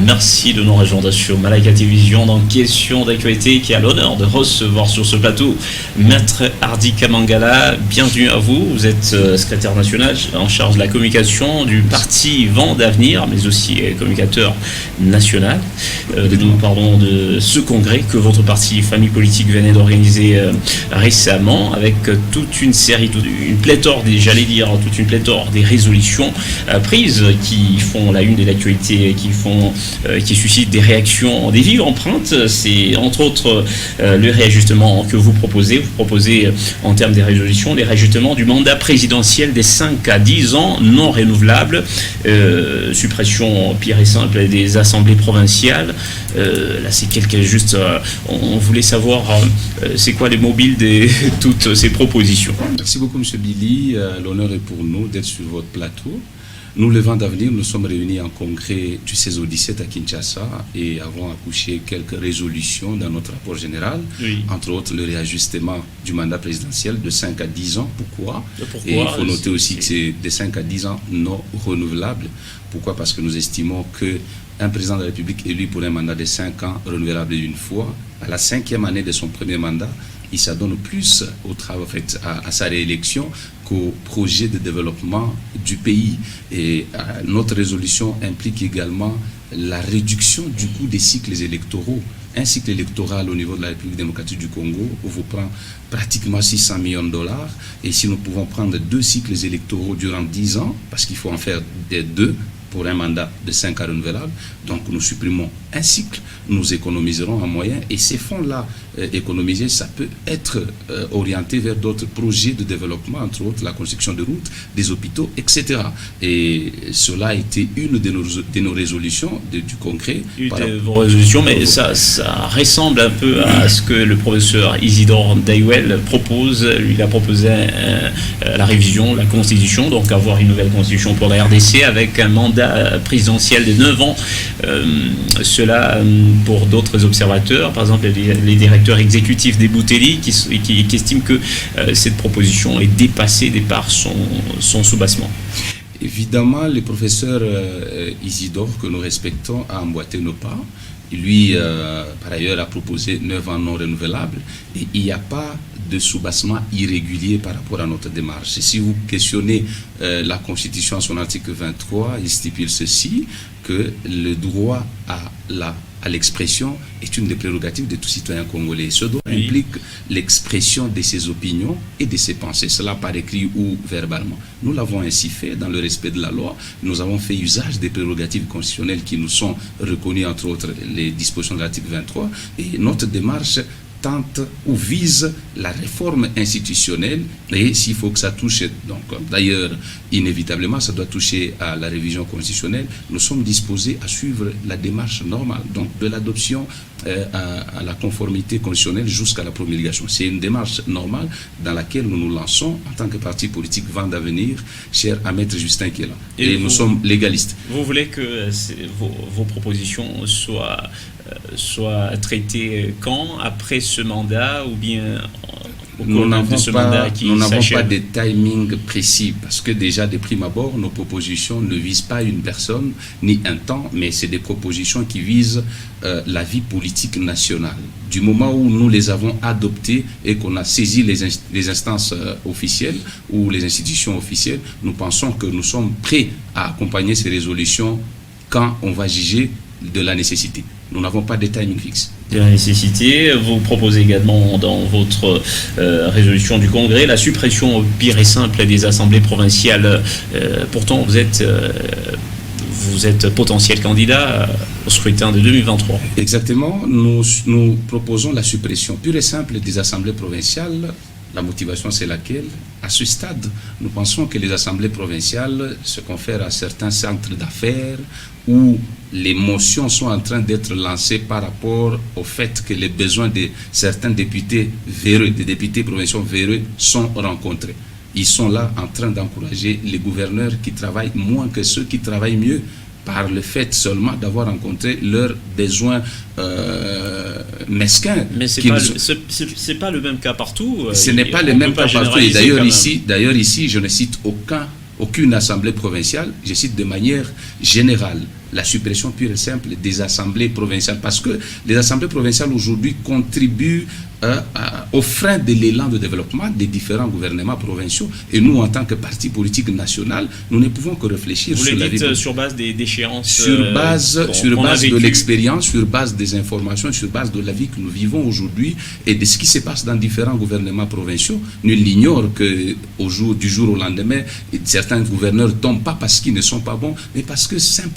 Merci de nous rejoindre sur Malaika Télévision dans Question d'actualité qui a l'honneur de recevoir sur ce plateau Maître Hardy Kamangala. Bienvenue à vous. Vous êtes secrétaire national en charge de la communication du parti Vent d'Avenir, mais aussi communicateur national. Nous parlons de ce congrès que votre parti Famille Politique venait d'organiser récemment avec toute une série, une pléthore des résolutions prises qui font la une de l'actualité, qui suscitent des réactions, des vives empreintes. C'est entre autres le réajustement que vous proposez. Vous proposez en termes des résolutions, les réajustements du mandat présidentiel des 5 à 10 ans non renouvelables, suppression pire et simple des assemblées provinciales. Là, c'est on voulait savoir c'est quoi les mobiles de toutes ces propositions. Merci beaucoup, M. Billy. L'honneur est pour nous d'être sur votre plateau. Nous, le Vent d'Avenir, nous sommes réunis en congrès du 16 au 17 à Kinshasa et avons accouché quelques résolutions dans notre rapport général, oui. Entre autres le réajustement du mandat présidentiel de 5 à 10 ans. Pourquoi Et il faut noter aussi que c'est de 5 à 10 ans non renouvelables. Pourquoi Parce que nous estimons qu'un président de la République élu pour un mandat de 5 ans renouvelable une fois, à la 5e année de son premier mandat, il s'adonne plus au travail, à sa réélection qu'au projet de développement du pays. Et notre résolution implique également la réduction du coût des cycles électoraux. Un cycle électoral au niveau de la République démocratique du Congo vous prend pratiquement 600 millions de dollars. Et si nous pouvons prendre 2 cycles électoraux durant 10 ans, parce qu'il faut en faire des 2, pour un mandat de 5 ans renouvelable, donc nous supprimons un cycle, nous économiserons en moyens, et ces fonds-là économisés, ça peut être orienté vers d'autres projets de développement, entre autres la construction de routes, des hôpitaux, etc. Et cela a été une de nos résolutions du congrès. Une de vos résolutions, mais ça ressemble un peu à ce que le professeur Isidore Dayuel propose. Lui, il a proposé la révision de la Constitution, donc avoir une nouvelle Constitution pour la RDC avec un mandat présidentiel de 9 ans. Cela pour d'autres observateurs, par exemple les directeurs exécutifs des Boutelli qui estiment que cette proposition est dépassée par son soubassement. Évidemment, le professeur Isidore, que nous respectons, a emboîté nos pas. Lui, par ailleurs, a proposé 9 ans non renouvelables et il n'y a pas de soubassement irrégulier par rapport à notre démarche. Et si vous questionnez la Constitution à son article 23, il stipule ceci, que le droit à l'expression est une des prérogatives de tout citoyen congolais. Ce droit implique l'expression de ses opinions et de ses pensées, cela par écrit ou verbalement. Nous l'avons ainsi fait dans le respect de la loi. Nous avons fait usage des prérogatives constitutionnelles qui nous sont reconnues, entre autres les dispositions de l'article 23, et notre démarche tente ou vise la réforme institutionnelle, et s'il faut que ça touche, donc d'ailleurs inévitablement ça doit toucher à la révision constitutionnelle, nous sommes disposés à suivre la démarche normale, donc de l'adoption à la conformité constitutionnelle jusqu'à la promulgation. C'est une démarche normale dans laquelle nous nous lançons en tant que parti politique Vent d'Avenir, cher à Maître Justin qui est là. Et nous sommes légalistes. Vous voulez que vos propositions soient traitées quand? Après ce mandat ou bien nous n'avons pas de timing précis parce que déjà de prime abord, nos propositions ne visent pas une personne ni un temps, mais c'est des propositions qui visent la vie politique nationale. Du moment où nous les avons adoptées et qu'on a saisi les instances officielles ou les institutions officielles, nous pensons que nous sommes prêts à accompagner ces résolutions quand on va juger de la nécessité. Nous n'avons pas de timing fixe. De la nécessité, vous proposez également dans votre résolution du Congrès la suppression pire et simple des assemblées provinciales. Pourtant, vous êtes potentiel candidat au scrutin de 2023. Exactement. Nous proposons la suppression pure et simple des assemblées provinciales. La motivation, c'est laquelle? À ce stade, nous pensons que les assemblées provinciales se confèrent à certains centres d'affaires où les motions sont en train d'être lancées par rapport au fait que les besoins de certains députés véreux, des députés provinciaux véreux, sont rencontrés. Ils sont là en train d'encourager les gouverneurs qui travaillent moins que ceux qui travaillent mieux, par le fait seulement d'avoir rencontré leurs besoins mesquins. Mais c'est pas le même cas partout. Ce n'est pas le même cas partout. Et d'ailleurs ici, je ne cite aucune assemblée provinciale, je cite de manière générale. la suppression pure et simple des assemblées provinciales. Parce que les assemblées provinciales aujourd'hui contribuent au frein de l'élan de développement des différents gouvernements provinciaux. Et nous, en tant que parti politique national, nous ne pouvons que réfléchir sur la vie. sur base des déchéances. Sur base de l'expérience, sur base des informations, sur base de la vie que nous vivons aujourd'hui et de ce qui se passe dans différents gouvernements provinciaux. Nul n'ignore que du jour au lendemain, certains gouverneurs tombent pas parce qu'ils ne sont pas bons, mais parce que simplement